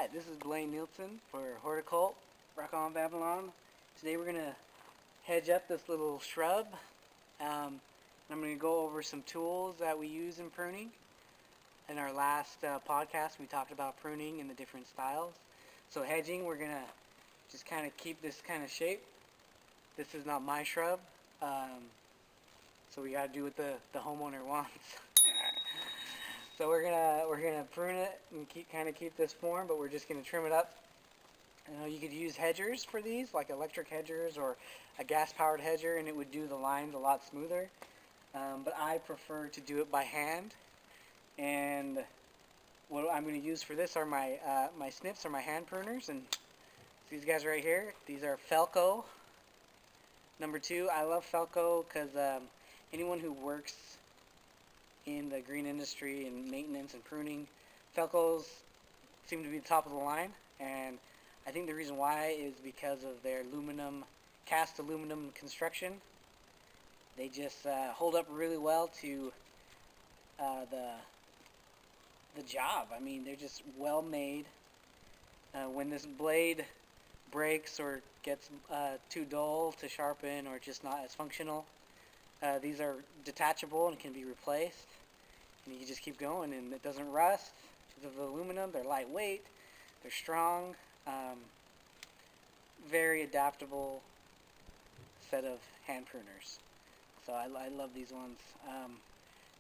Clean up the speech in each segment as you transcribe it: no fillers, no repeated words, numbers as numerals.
Hi, this is Blaine Nielsen for Hortoccult, Rock on Babylon. Today we're going to hedge up this little shrub. I'm going to go over some tools that we use in pruning. In our last podcast we talked about pruning and the different styles. So hedging, we're going to just kind of keep this kind of shape. This is not my shrub, so we got to do what the homeowner wants. So we're gonna prune it and keep this form, but we're just gonna trim it up. You could use hedgers for these, like electric hedgers or a gas-powered hedger, and it would do the lines a lot smoother. But I prefer to do it by hand. And what I'm gonna use for this are my my snips, or my hand pruners, and these guys right here. These are Felco #2. I love Felco because anyone who works in the green industry and maintenance and pruning, Felcos seem to be the top of the line, and I think the reason why is because of their cast aluminum construction. They just hold up really well to the job. I mean, they're just well made. When this blade breaks or gets too dull to sharpen or just not as functional, these are detachable and can be replaced, and you can just keep going, and it doesn't rust because of the aluminum. They're lightweight, they're strong, very adaptable set of hand pruners. So I love these ones.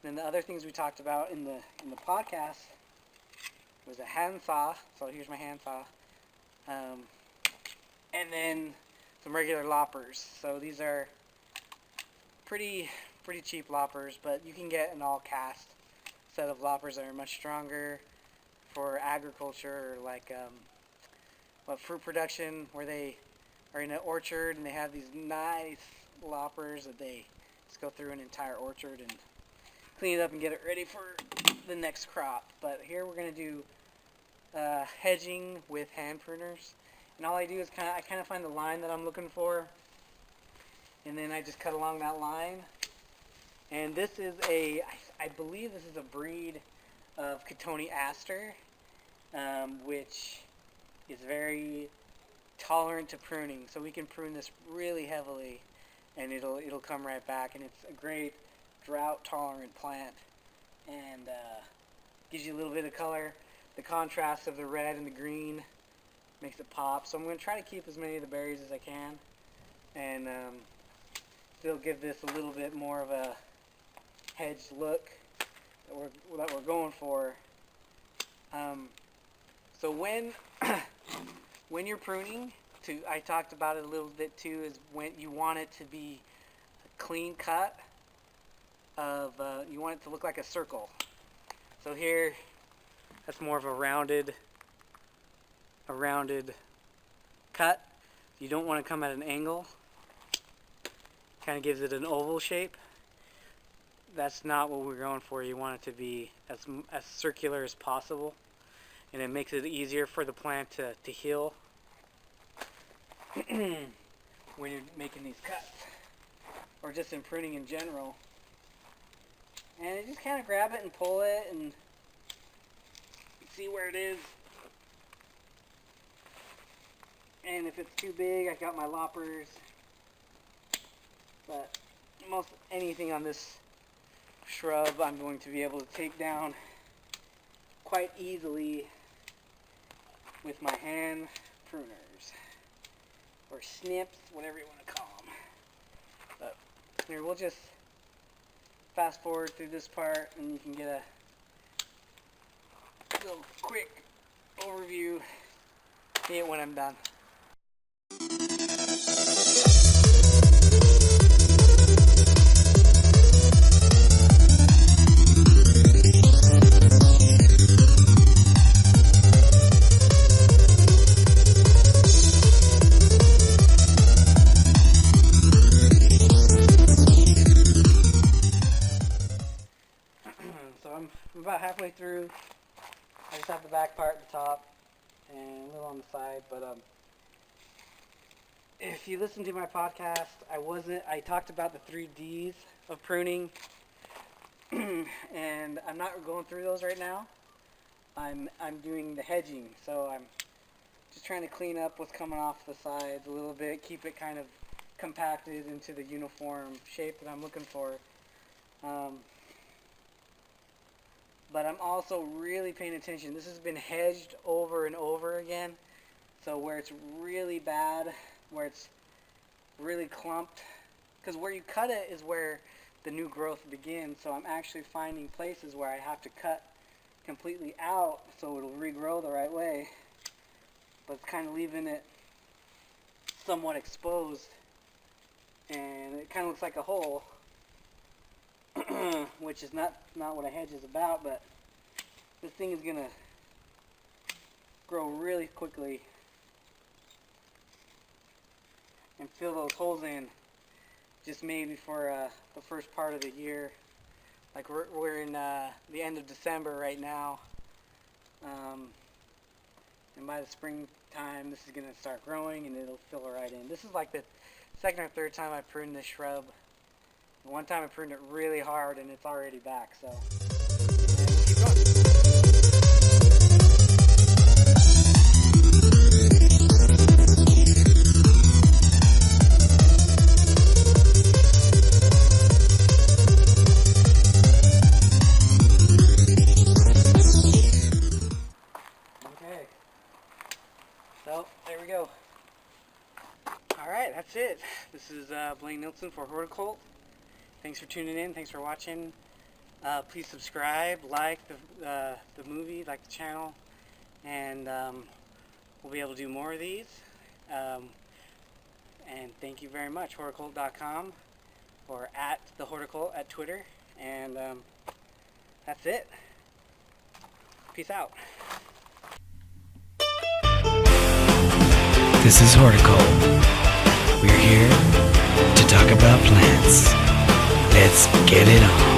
Then the other things we talked about in the podcast was a hand saw. So here's my hand saw, and then some regular loppers. So these are pretty cheap loppers, but you can get an all-cast set of loppers that are much stronger for agriculture, or like fruit production, where they are in an orchard and they have these nice loppers that they just go through an entire orchard and clean it up and get it ready for the next crop. But here we're going to do hedging with hand pruners, and all I do is I kind of find the line that I'm looking for, and then I just cut along that line. And this is I believe this is a breed of Cotonou aster, which is very tolerant to pruning. So we can prune this really heavily, and it'll come right back. And it's a great drought-tolerant plant, and gives you a little bit of color. The contrast of the red and the green makes it pop. So I'm going to try to keep as many of the berries as I can, and still give this a little bit more of a hedged look that we're going for. So when when you're pruning, I talked about it a little bit too, is when you want it to be a clean cut of you want it to look like a circle. So here, that's more of a rounded cut. You don't want to come at an angle. Kind of gives it an oval shape. That's not what we're going for. You want it to be as circular as possible, and it makes it easier for the plant to heal when you're making these cuts, or just in pruning in general. And you just kind of grab it and pull it and see where it is. And if it's too big, I got my loppers. But most anything on this shrub I'm going to be able to take down quite easily with my hand pruners, or snips, whatever you want to call them. But here, we'll just fast forward through this part, and you can get a little quick overview. See it when I'm done. I'm about halfway through. I just have the back part at the top and a little on the side, but if you listen to my podcast, I talked about the 3 Ds of pruning, and I'm not going through those right now. I'm doing the hedging, so I'm just trying to clean up what's coming off the sides a little bit, keep it kind of compacted into the uniform shape that I'm looking for. But I'm also really paying attention. This has been hedged over and over again, so where it's really bad, where it's really clumped, because where you cut it is where the new growth begins, so I'm actually finding places where I have to cut completely out so it'll regrow the right way, but it's kind of leaving it somewhat exposed, and it kind of looks like a hole, which is not what a hedge is about. But this thing is gonna grow really quickly and fill those holes in just maybe for the first part of the year. Like we're in the end of December right now, and by the springtime this is gonna start growing and it'll fill right in. This is like the second or third time I pruned this shrub. One time I pruned it really hard and it's already back, so keep going. Okay, so there we go. Alright, that's it. This is Blaine Nilsson for Hortoccult. Thanks for tuning in. Thanks for watching. Please subscribe, like the movie, like the channel, and we'll be able to do more of these. And thank you very much. Hortoccult.com or at the Hortoccult at Twitter. And that's it. Peace out. This is Horticulture. We're here to talk about plants. Let's get it on.